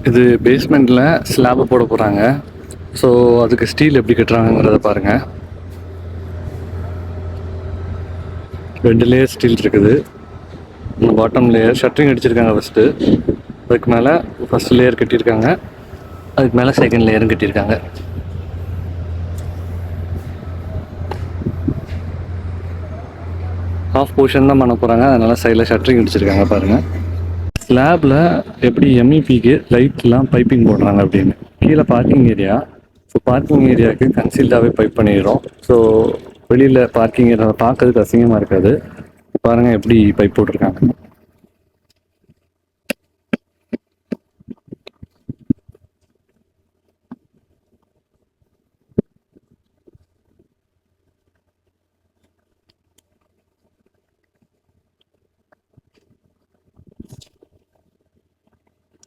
இது பேஸ்மெண்ட்டில் ஸ்லாப் போட போகிறாங்க. ஸோ அதுக்கு ஸ்டீல் எப்படி கட்டுறாங்கிறத பாருங்கள். 2 லேயர் ஸ்டீல் இருக்குது. பாட்டம் லேயர் ஷட்டரிங் அடிச்சிருக்காங்க ஃபஸ்ட்டு. அதுக்கு மேலே ஃபஸ்ட் லேயர் கட்டியிருக்காங்க. அதுக்கு மேலே செகண்ட் லேயரும் கட்டியிருக்காங்க. ஹாஃப் போர்ஷன் தான் பண்ண போகிறாங்க. அதனால் சைடில் ஷட்டரிங் அடிச்சிருக்காங்க பாருங்கள். ஸ்லாபில் எப்படி எம்இபிக்கு லைட்லாம் பைப்பிங் போடுறாங்க அப்படின்னு. கீழே பார்க்கிங் ஏரியா. ஸோ பார்க்கிங் ஏரியாவுக்கு கன்சீல்டாகவே பைப் பண்ணிடுறோம். ஸோ வெளியில் பார்க்கிங் ஏரியா பார்க்கறதுக்கு அசிங்கமாக இருக்காது. பாருங்கள் எப்படி பைப் போட்டிருக்காங்க.